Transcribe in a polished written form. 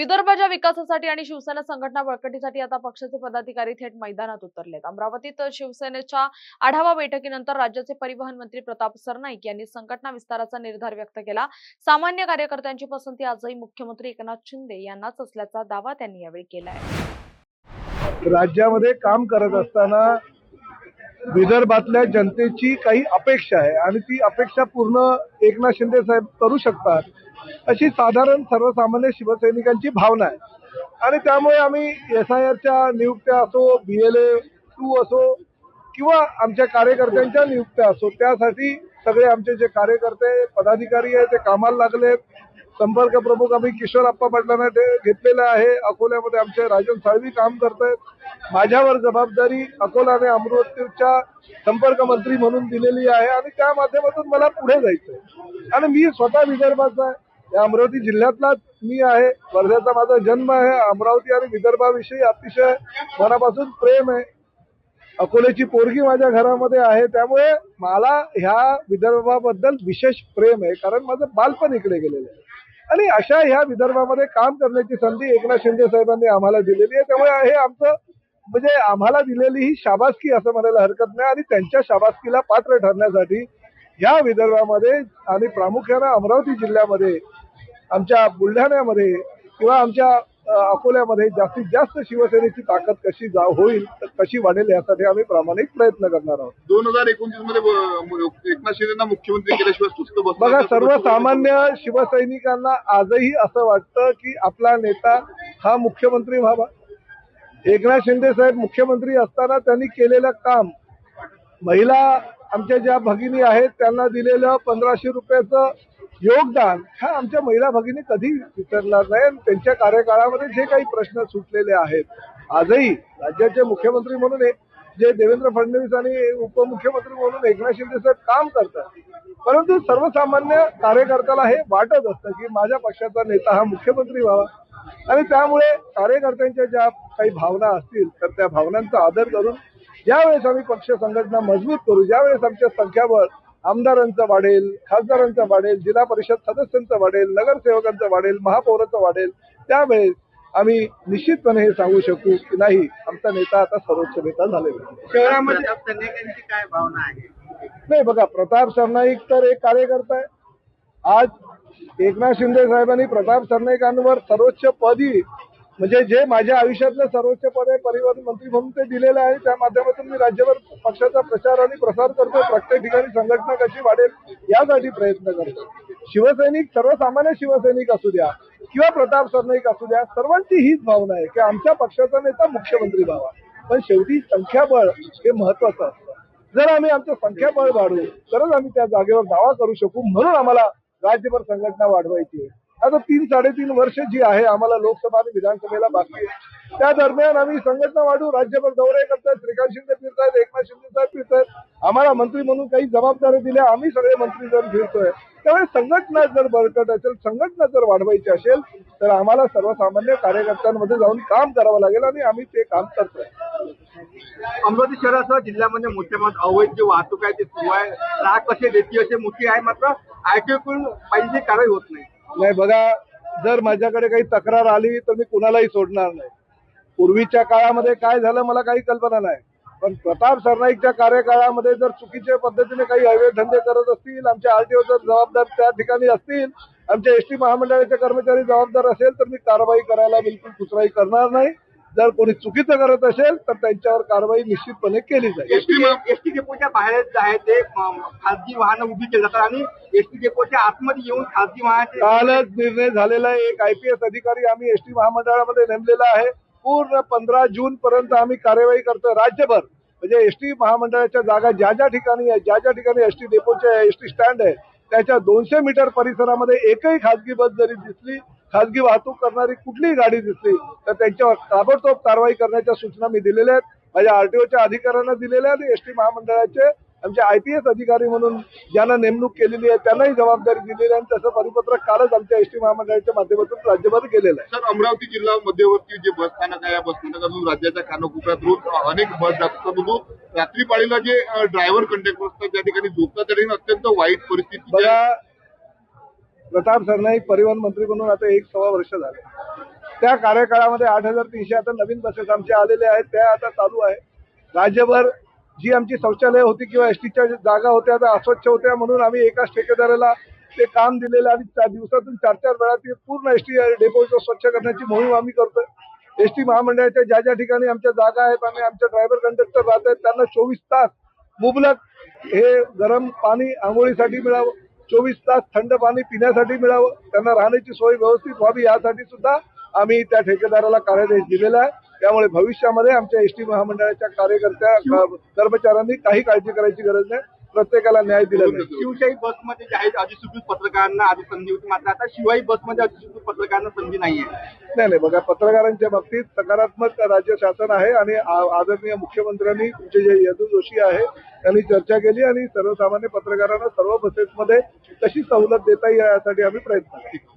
विदर्भाच्या विकासासाठी आणि शिवसेना संघटना बळकटीसाठी आता पक्षाचे पदाधिकारी थेट मैदानात उतरलेत। अमरावतीत शिवसेनेच्या आढावा बैठकीनंतर राज्याचे परिवहन मंत्री प्रताप सरनाईक यांनी संघटना विस्ताराचा निर्धार व्यक्त केला। सामान्य कार्यकर्त्यांची पसंती आजही मुख्यमंत्री एकनाथ शिंदे यांनाच असल्याचा दावा त्यांनी यावेळी केलाय। राज्यामध्ये काम करत असताना विदर्भातल्या जनतेची काही अपेक्षा आहे आणि ती अपेक्षा पूर्ण एकनाथ शिंदे साहेब करू शकतात अशी साधारण सर्वसामान्य शिवसैनिकांची भावना आहे। आणि त्यामुळे आम्ही SIRच्या नियुक्त्या असो, BLA 2 असो किंवा आमच्या कार्यकर्त्यांच्या नियुक्त्या असो, त्यासाठी सगळे आमचे जे कार्यकर्ते पदाधिकारी आहेत ते कामाला लागलेत। संपर्क प्रमुख आम्ही किशोर आप्पा पाटलांना घेतलेला आहे। अकोल्यामध्ये आमचे राजन साळवी काम करतायत। माझ्यावर जबाबदारी अकोला आणि अमरावतीच्या संपर्क मंत्री म्हणून दिलेली आहे आणि त्या माध्यमातून मला पुढे जायचंय। आणि मी स्वतः विदर्भाचा आहे, या अमरावती जिल्ह्यातलाच मी आहे। वर्ध्याचा माझा जन्म आहे। अमरावती आणि विदर्भाविषयी अतिशय मनापासून प्रेम आहे। अकोल्याची पोरगी माझ्या घरामध्ये आहे, त्यामुळे मला ह्या विदर्भाबद्दल विशेष प्रेम आहे, कारण माझं बालपण इकडे गेलेलं आहे। आणि अशा ह्या विदर्भामध्ये काम करण्याची संधी एकनाथ शिंदे साहेबांनी आम्हाला दिलेली आहे। त्यामुळे हे आमचं म्हणजे आम्हाला दिलेली ही शाबासकी असं म्हणायला हरकत नाही। आणि त्यांच्या शाबासकीला पात्र ठरण्यासाठी या विदर्भामध्ये आणि प्रामुख्याने अमरावती जिल्ह्यामध्ये, आमच्या बुलढाण्यामध्ये किंवा आमच्या अकोल्यामध्ये जास्तीत जास्त शिवसेनेची ताकद कशी होईल, कशी वाढेल यासाठी आम्ही प्रामाणिक प्रयत्न करणार आहोत। 2029 मध्ये एकनाथ शिंदेना मुख्यमंत्री केल्याशिवाय सुस्त बसणार बघा, सर्वसामान्य शिवसैनिकांना आजही असं वाटतं की आपला नेता हा मुख्यमंत्री व्हावा। एकनाथ शिंदे साहेब मुख्यमंत्री असताना त्यांनी केलेलं काम, महिला आमच्या ज्या भगिनी आहेत त्यांना दिलेलं 1500 रुपयाचं योगदान, हा आमच्या महिला भगिनी कधी विसरणार नाही। त्यांच्या कार्यकाळामध्ये जे काही प्रश्न सुटलेले आहेत, आजही राज्याचे मुख्यमंत्री म्हणून जे देवेंद्र फडणवीस आणि उपमुख्यमंत्री म्हणून एकनाथ शिंदे साहेब काम करतात, परंतु सर्वसामान्य कार्यकर्त्याला हे वाटत असतं की माझ्या पक्षाचा नेता हा मुख्यमंत्री व्हावा। आणि त्यामुळे कार्यकर्त्यांच्या ज्या काही भावना असतील तर त्या भावनांचा आदर करून ज्यावेळेस आम्ही पक्ष संघटना मजबूत करू, ज्यावेळेस आमच्या संख्याबळ आमदारांचं वाढेल, खासदारांचं वाढेल, जिल्हा परिषद सदस्यांचं वाढेल, नगरसेवकांचं वाढेल, महापौराचं वाढेल, त्यावेळेस आम्ही निश्चितपणे हे सांगू शकू की नाही, आमचा नेता आता सर्वोच्च नेता झालेला आहे। शहरामध्ये सरनाईकांची काय भावना आहे? नाही बघा, प्रताप सरनाईक तर एक कार्यकर्ता आहे। आज एकनाथ शिंदे साहेबांनी प्रताप सरनाईकांवर सर्वोच्च पदी, म्हणजे जे माझ्या आयुष्यातलं सर्वोच्च पद आहे, परिवहन मंत्री म्हणून ते दिलेलं आहे। त्या माध्यमातून मी राज्यभर पक्षाचा प्रचार आणि प्रसार करतो। प्रत्येक ठिकाणी संघटना कशी वाढेल यासाठी प्रयत्न करतो। शिवसैनिक, सर्वसामान्य शिवसैनिक असू द्या किंवा प्रताप सरनाईक असू द्या, सर्वांची हीच भावना आहे की आमच्या पक्षाचा नेता मुख्यमंत्री व्हावा। पण शेवटी संख्याबळ हे महत्वाचं असतं। जर आम्ही आमचं संख्याबळ वाढवू तरच आम्ही त्या जागेवर दावा करू शकू। म्हणून आम्हाला राज्यभर संघटना वाढवायची आहे। आता 3-3.5 वर्ष जी आहे आम्हाला लोकसभा आणि विधानसभेला बाकी आहे, त्या दरम्यान आम्ही संघटना वाढवू। राज्यभर दौरे करतायत, श्रीकांत शिंदे फिरतायत, एकनाथ शिंदे साहेब फिरतायत, आम्हाला मंत्री म्हणून काही जबाबदारी दिल्या, आम्ही सगळे मंत्री जर फिरतोय। त्यामुळे संघटना जर बळकट असेल, संघटना जर वाढवायची असेल तर आम्हाला सर्वसामान्य कार्यकर्त्यांमध्ये जाऊन काम करावं लागेल आणि आम्ही ते काम करतोय। अमरावती शहरासह जिल्ह्यामध्ये मोठ्या प्रमाणात अवैध जे वाहतूक आहे ते सुरू आहे। राख कसे देते असे मोठी आहे, मात्र आयटीकडून पाहिजे कारवाई होत नाही। नाही बघा, जर माझ्याकडे काही तक्रार आली तर मी कुणालाही सोडणार नाही। पूर्वीच्या काळामध्ये काय झालं मला काही कल्पना नाही, पण प्रताप सरनाईकच्या कार्यकाळामध्ये जर चुकीच्या पद्धतीने काही अवैध धंदे करत असतील, आमच्या RTO जर जबाबदार त्या ठिकाणी असतील, आमच्या ST महामंडळाचे कर्मचारी जबाबदार असेल तर मी कारवाई करायला बिलकुल कुचराई करणार नाही। जर कोणी चुकीचं करत असेल तर त्यांच्यावर कारवाई निश्चितपणे केली जाईल। एसटी डेपोच्या बाहेर जे आहे ते खासगी वाहनं उभी केली जातात आणि एसटी डेपोच्या आतमध्ये येऊन खासगी वाहनाचे कालच निर्णय झालेला आहे। एक IPS अधिकारी आम्ही ST महामंडळामध्ये नेमलेला आहे। पूर्ण 15 जून पर्यंत आम्ही कार्यवाही करतोय राज्यभर। म्हणजे ST महामंडळाच्या जागा ज्या ज्या ठिकाणी आहे, ज्या ज्या ठिकाणी ST डेपोचे ST स्टँड आहे, त्याच्या 200 मीटर परिसरामध्ये एकही खासगी बस जरी दिसली, खासगी वाहतूक करणारी कुठलीही गाडी दिसली तर त्यांच्यावर ताबडतोब कारवाई करण्याच्या सूचना मी दिलेल्या आहेत। माझ्या RTOच्या अधिकाऱ्यांना दिलेल्या आणि ST महामंडळाचे आमचे IPS अधिकारी म्हणून ज्यांना नेमणूक केलेली आहे त्यांनाही जबाबदारी दिलेली आहे। तसं परिपत्रक कालच आमच्या ST महामंडळाच्या माध्यमातून राज्यभर गेलेलं आहे। सर, अमरावती जिल्हा मध्यवर्ती जे बस स्थानक आहे, या बस स्थानकातून राज्याच्या कानाकोपऱ्यात रोज अनेक बस जातात, परंतु रात्री पाळीला जे ड्रायव्हर कंडक्टर असतात त्या ठिकाणी झोपतात, त्या ठिकाणी अत्यंत वाईट परिस्थिती। बघा, प्रताप सरनाईक परिवहन मंत्री म्हणून आता 1-1.25 वर्ष झाले, त्या कार्यकाळामध्ये 8,300 आता नवीन बसेस आमच्या आलेल्या आहेत, त्या आता चालू आहे. राज्यभर जी आमची शौचालय होती किंवा एसटीच्या जागा होत्या त्या अस्वच्छ होत्या, म्हणून आम्ही एकाच ठेकेदाराला ते काम दिलेलं आणि दिवसातून 4-4 वेळा ते पूर्ण एसटी डेपो स्वच्छ करण्याची मोहीम आम्ही करतोय. एसटी महामंडळाच्या ज्या ज्या ठिकाणी आमच्या जागा आहेत आणि आमचे ड्रायव्हर कंडक्टर राहत आहेत त्यांना 24 तास मुबलक हे गरम पाणी आंघोळीसाठी मिळावं, 24 तास थंड पाणी पिण्यासाठी मिळावं, त्यांना राहण्याची सोय व्यवस्थित व्हावी यासाठी सुद्धा आम्ही त्या ठेकेदाराला कार्यादेश दिलेला आहे. त्यामुळे भविष्यामध्ये आमच्या एसटी महामंडळाच्या कर्मचाऱ्यांनी काही काळजी करायची गरज नाही, प्रत्येकाला न्याय दिला जाईल. शिवशाही बसमध्ये जे आहेत अधिसूचित पत्रकारांना आधी संधी होती, मात्र आता शिवाई बसमध्ये अधिसूचित पत्रकारांना संधी नाहीये. नाही बघा, पत्रकारांच्या बाबतीत सकारात्मक राज्य शासन आहे आणि आदरणीय मुख्यमंत्र्यांनी तुमचे जे यदू जोशी आहे त्यांनी चर्चा केली आणि सर्वसामान्य पत्रकारांना सर्व बसेसमध्ये कशी सवलत देता येईल यासाठी आम्ही प्रयत्न करू.